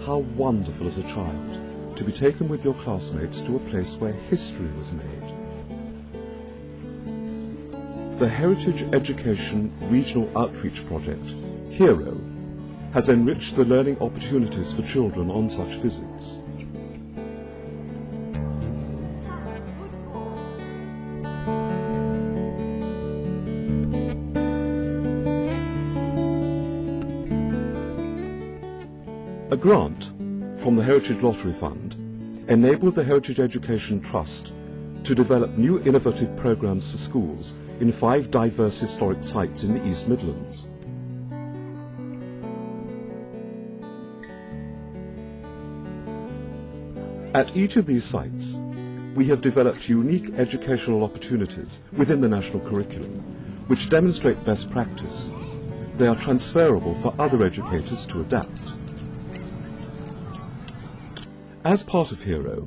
how wonderful as a child to be taken with your classmates to a place where history was made. The Heritage Education Regional Outreach Project, HERO, has enriched the learning opportunities for children on such visits. A grant from the Heritage Lottery Fund enabled the Heritage Education Trust to develop new innovative programs for schools in 5 diverse historic sites in the East Midlands. At each of these sites, we have developed unique educational opportunities within the national curriculum, which demonstrate best practice. They are transferable for other educators to adapt. As part of HERO,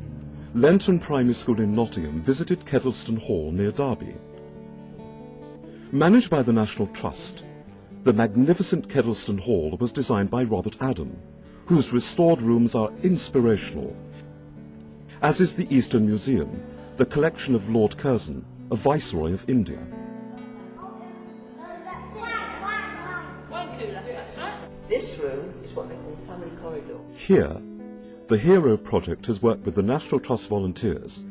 Lenton Primary School in Nottingham visited Kedleston Hall near Derby. Managed by the National Trust, the magnificent Kedleston Hall was designed by Robert Adam, whose restored rooms are inspirational, as is the Eastern Museum, the collection of Lord Curzon, a Viceroy of India. This room is what they call the family corridor. Here, the HERO project has worked with the National Trust volunteers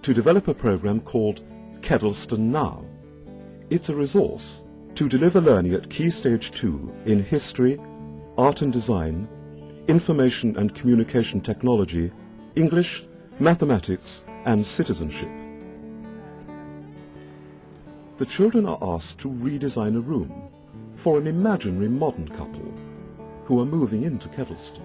to develop a programme called Kedleston Now. It's a resource to deliver learning at Key Stage 2 in history, art and design, information and communication technology, English, mathematics and citizenship. The children are asked to redesign a room for an imaginary modern couple who are moving into Kedleston.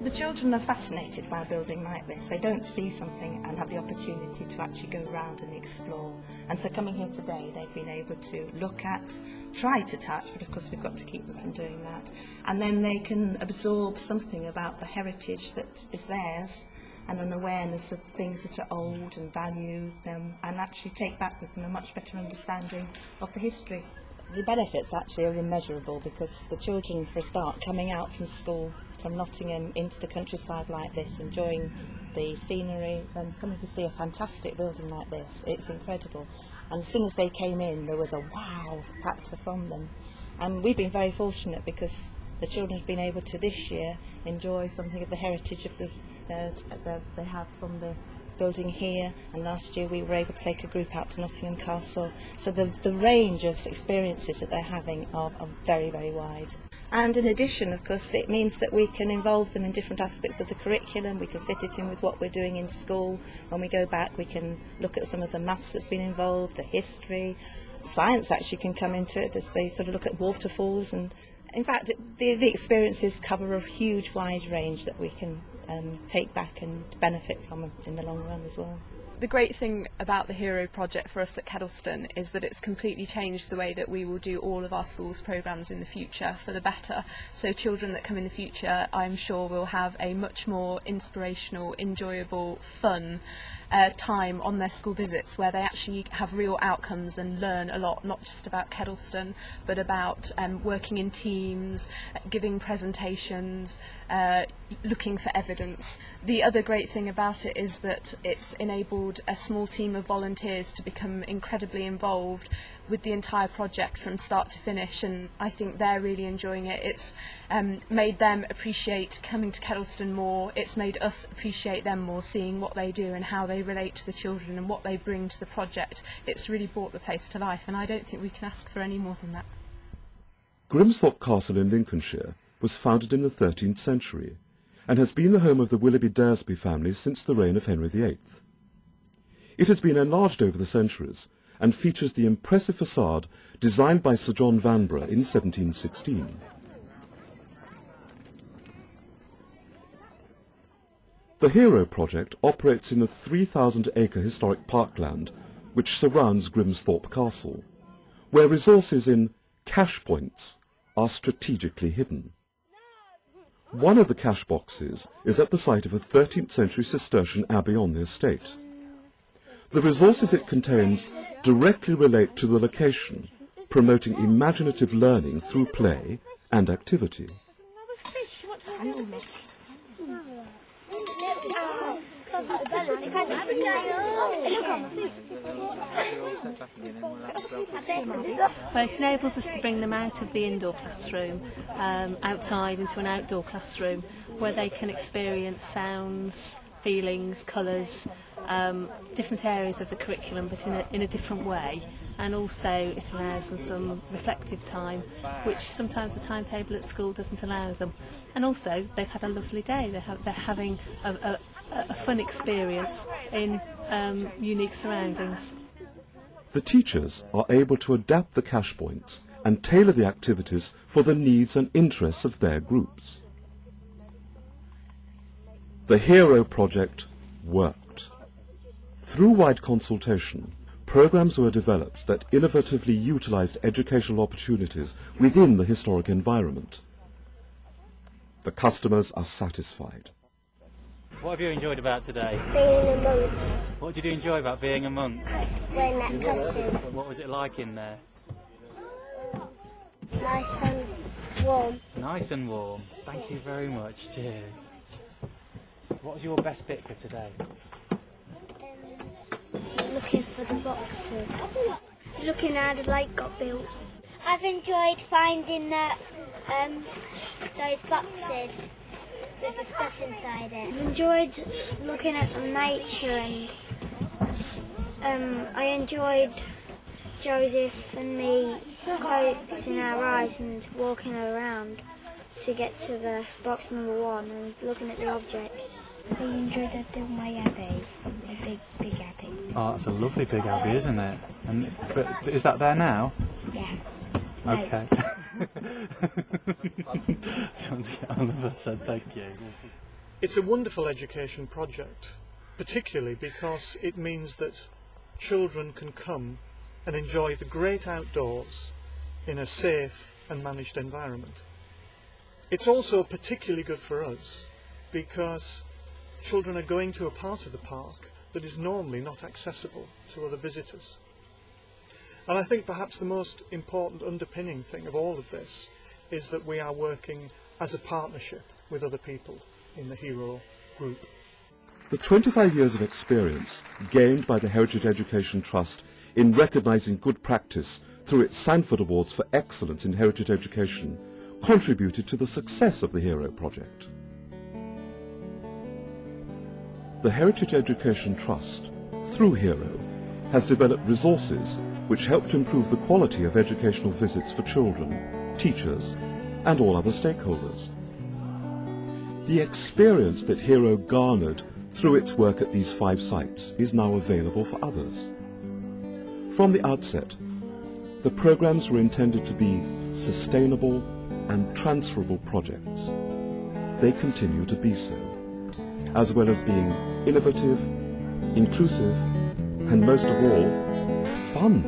The children are fascinated by a building like this. They don't see something and have the opportunity to actually go around and explore. And so coming here today, they've been able to look at, try to touch, but of course we've got to keep them from doing that. And then they can absorb something about the heritage that is theirs and an awareness of things that are old and value them and actually take back with them a much better understanding of the history. The benefits actually are immeasurable because the children, for a start, coming out from school from Nottingham into the countryside like this, enjoying the scenery and coming to see a fantastic building like this, it's incredible. And as soon as they came in, there was a wow factor from them. And we've been very fortunate because the children have been able to this year enjoy something of the heritage of they have from the building here, and last year we were able to take a group out to Nottingham Castle. So the range of experiences that they're having are very, very wide. And in addition, of course, it means that we can involve them in different aspects of the curriculum. We can fit it in with what we're doing in school. When we go back, we can look at some of the maths that's been involved, the history. Science actually can come into it as they sort of look at waterfalls. And in fact, the experiences cover a huge wide range that we can take back and benefit from in the long run as well. The great thing about the HERO project for us at Kedleston is that it's completely changed the way that we will do all of our schools programmes in the future for the better. So children that come in the future, I'm sure, will have a much more inspirational, enjoyable, fun time on their school visits where they actually have real outcomes and learn a lot, not just about Kedleston, but about working in teams, giving presentations, looking for evidence. The other great thing about it is that it's enabled a small team of volunteers to become incredibly involved with the entire project from start to finish, and I think they're really enjoying it. It's made them appreciate coming to Kedleston more. It's made us appreciate them more, seeing what they do and how they relate to the children and what they bring to the project. It's really brought the place to life, and I don't think we can ask for any more than that. Grimsthorpe Castle in Lincolnshire was founded in the 13th century and has been the home of the Willoughby Daresby family since the reign of Henry VIII. It has been enlarged over the centuries and features the impressive facade designed by Sir John Vanbrugh in 1716. The HERO project operates in the 3,000-acre historic parkland which surrounds Grimsthorpe Castle, where resources in cash points are strategically hidden. One of the cash boxes is at the site of a 13th century Cistercian abbey on the estate. The resources it contains directly relate to the location, promoting imaginative learning through play and activity. There's another fish. You want to Well, it enables us to bring them out of the indoor classroom, outside into an outdoor classroom where they can experience sounds, feelings, colours, different areas of the curriculum but in a different way. And also it allows them some reflective time, which sometimes the timetable at school doesn't allow them. And also they've had a lovely day, they're having a fun experience in unique surroundings. The teachers are able to adapt the cash points and tailor the activities for the needs and interests of their groups. The HERO project worked. Through wide consultation, programs were developed that innovatively utilised educational opportunities within the historic environment. The customers are satisfied. What have you enjoyed about today? Being a monk. What did you enjoy about being a monk? Wearing that costume. What was it like in there? Nice and warm. Nice and warm. Thank you very much. Cheers. What was your best bit for today? Looking for the boxes. Looking how the lake got built. I've enjoyed finding those boxes with the stuff inside it. I've enjoyed looking at the nature and I enjoyed Joseph and me closing our eyes and walking around to get to the box number 1 and looking at the objects. I enjoyed doing my abbey, a big abbey. Oh, that's a lovely big abbey, isn't it? But is that there now? Yeah. Okay. Oliver said thank you. It's a wonderful education project, particularly because it means that children can come and enjoy the great outdoors in a safe and managed environment. It's also particularly good for us because children are going to a part of the park that is normally not accessible to other visitors. And I think perhaps the most important underpinning thing of all of this is that we are working as a partnership with other people in the HERO group. The 25 years of experience gained by the Heritage Education Trust in recognising good practice through its Sanford Awards for Excellence in Heritage Education contributed to the success of the HERO project. The Heritage Education Trust, through HERO, has developed resources which help to improve the quality of educational visits for children, teachers, and all other stakeholders. The experience that HERO garnered through its work at these 5 sites is now available for others. From the outset, the programs were intended to be sustainable and transferable projects. They continue to be so, as well as being innovative, inclusive, and most of all, fun.